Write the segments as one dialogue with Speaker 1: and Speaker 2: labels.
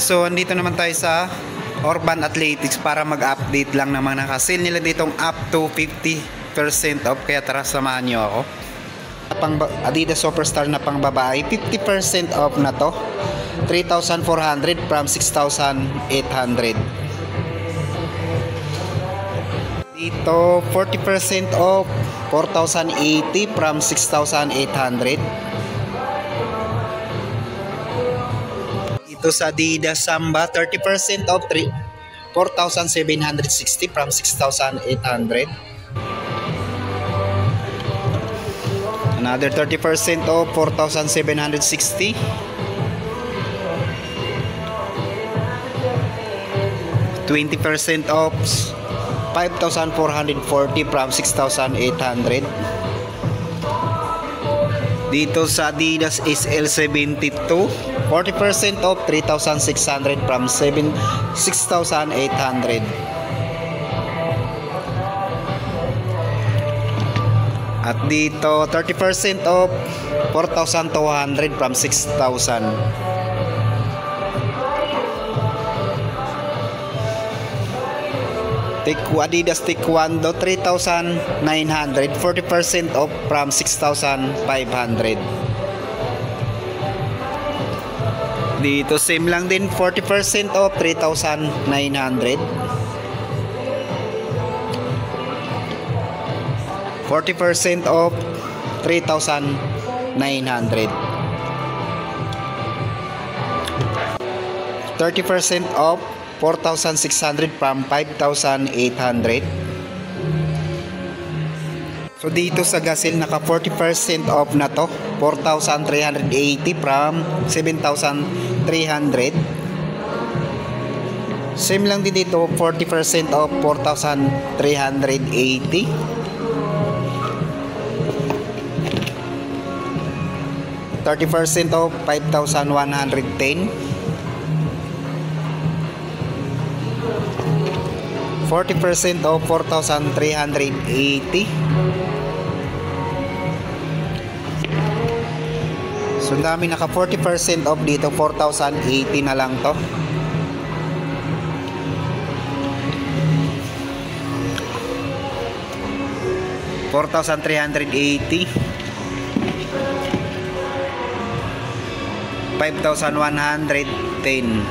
Speaker 1: So, andito naman tayo sa Urban Athletics para mag-update lang naman. Naka-sale nila ditong up to 50% off. Kaya tara, samahan nyo ako. Adidas Superstar na pang babae, 50% off na to. 3,400 from 6,800. Dito, 40% off, 4,080 from 6,800. Ito sa Adidas Samba, 30% off, 4,760 from 6,800. Another 30% off, 4,760. %20 off, 5,440 from 6,800. Dito sa Adidas SL72, 40% off, 3,600 from 6,800. At dito 30% off, 4,200 from 6,000. Adidas Taekwondo, 3,900, 40% off from 6,500. Dito same lang din, 40% off, 3,900. 40% off, 3,900. 30% off, 4,600 from 5,800. So dito sa Gazelle naka 40% off na to, 4,380 from 7,300. Same lang din dito, 40% off, 4,380. %30 off, 5,110. 40% off, 4,380. So dami naka 40% off dito, 4,080 na lang to. $4,380. 5,110.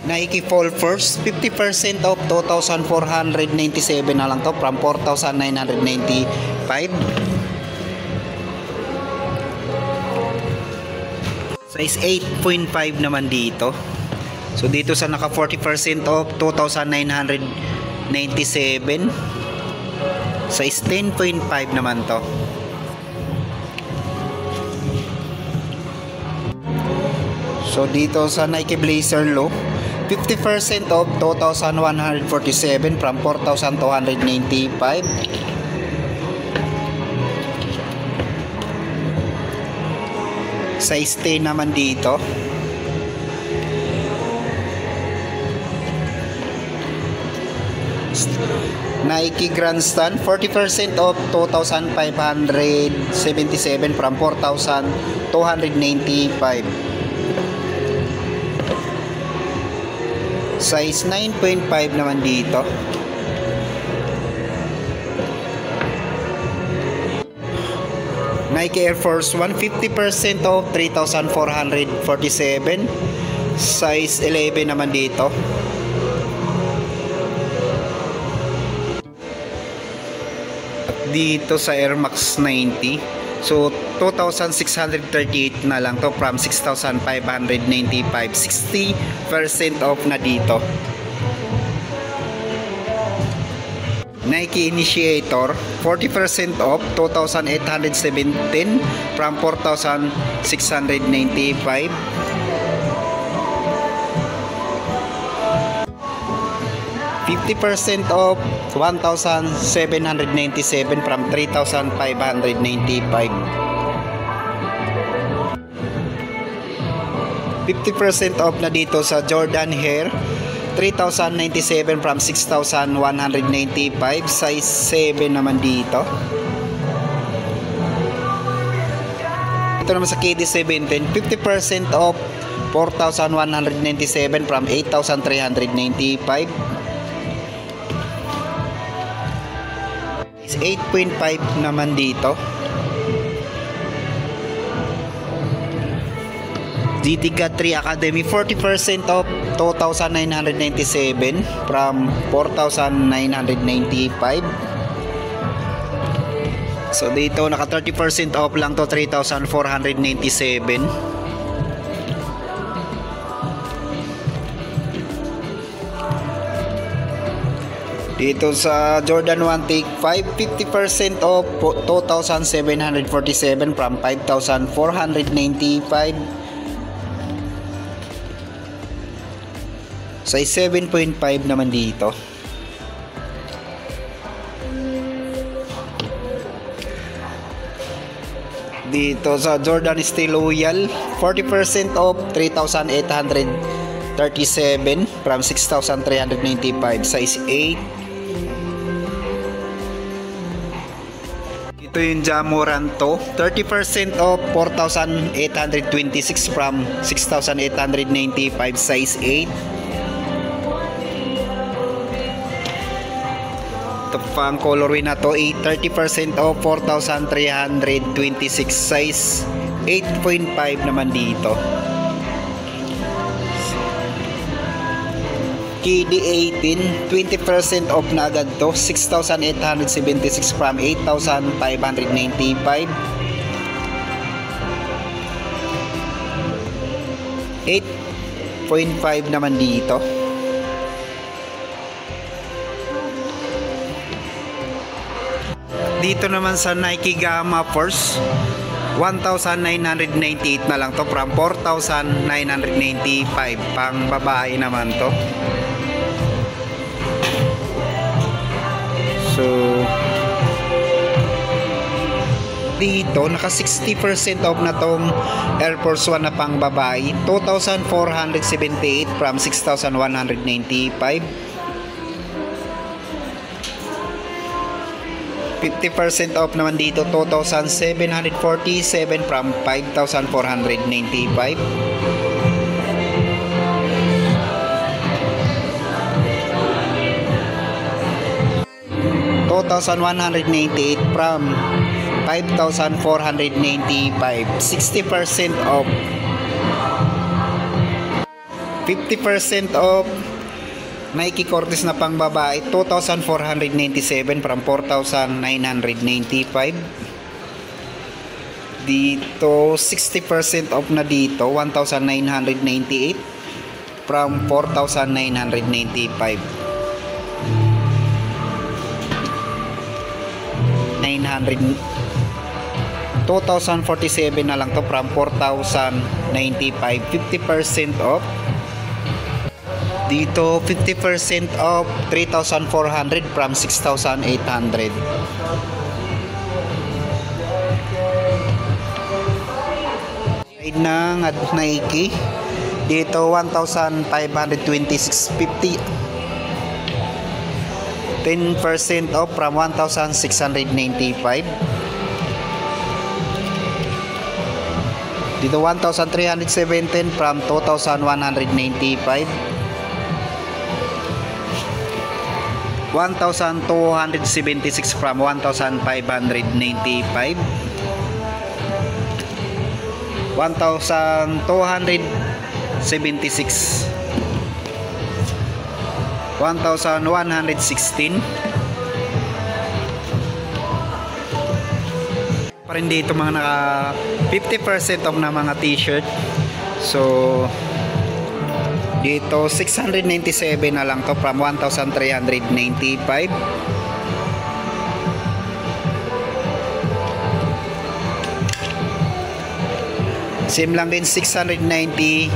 Speaker 1: Nike Fall First, 50% off, 2,497 na lang to from 4,995. Size 8.5 naman dito. So dito sa naka 40% off, 2,997. Size 10.5 naman to. So dito sa Nike Blazer Low, 50% off, 2,147 from 4,295. Size 10 naman dito. Nike Grandstand, 40% off, 2,577 from 4,295. Size 9.5 naman dito. Nike Air Force 1, 50% off, 3,447. Size 11 naman dito. At dito sa Air Max 90, so 2,638 na lang to from 6,595. 60% off na dito. Nike Initiator, 40% off, 2,817 from 4,695. %50 off, 1,797 from 3,595. 50% off na dito sa Jordan Hair, 3,097 from 6,195. Size 7 naman dito. Dito naman sa KD17, 50% off 4,197 from 8,395. Is 8.5 naman dito. Ditiga 3 Academy, 40% off 2,997 from 4,995. So dito naka 30% off lang to, 3,497. Dito sa Jordan 1 Take 5, 50% off 2,747 from 5,495. Size 7.5 naman dito. Dito sa Jordan Steel Loyal, 40% off 3,837 from 6,395. Size 8. Ito yung Jamoranto, 30% off 4,826 from 6,895. Size 8. Ito pa ang colorway na to, 30% off 4,326. Size 8.5 naman dito. KD18, 20% off na agad to, 6,876 from 8,595. 8.5 naman dito. Dito naman sa Nike Gamma Force, 1,998 na lang to from 4,995. Pang babae naman to. So dito naka 60% off na tong Air Force 1 na pang babae, 2,478 from 6,195. 50% off naman dito, 2,747 from 5,495. $2,198 from 5,495. 60% off. 50% off Nike Cortez na pang babae, 2,497 from 4,995. Dito 60% off na dito, 1,998 from 4,995. 2,047 na lang to from 4,095. 50% off. Dito 50% off 3,400 from 6,800. Side ng Nike, dito 1,526.50. 10% off from 1,695. Dito 1,317 from 2,195. 1,276 from 1,595. 1,276. 1,116. Pa rin dito mga naka 50% off na mga t-shirt. So dito 697 na lang to from 1,395. Same lang din, 699.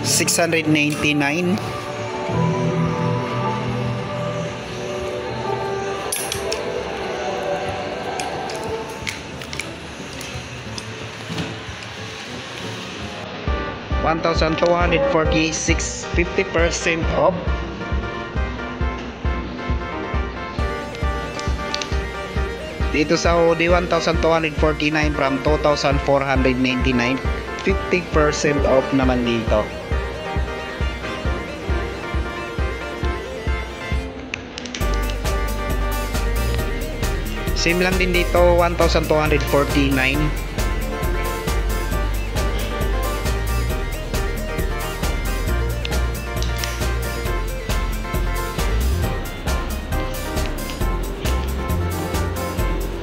Speaker 1: 699. $1,246, 50% off. Dito sa hoodie 1,249 from 2,499. 50% off naman dito. Same lang din dito, 1,249.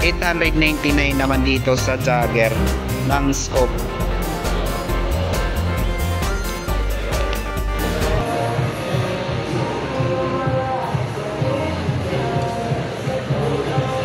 Speaker 1: $899 naman dito sa jogger ng scope.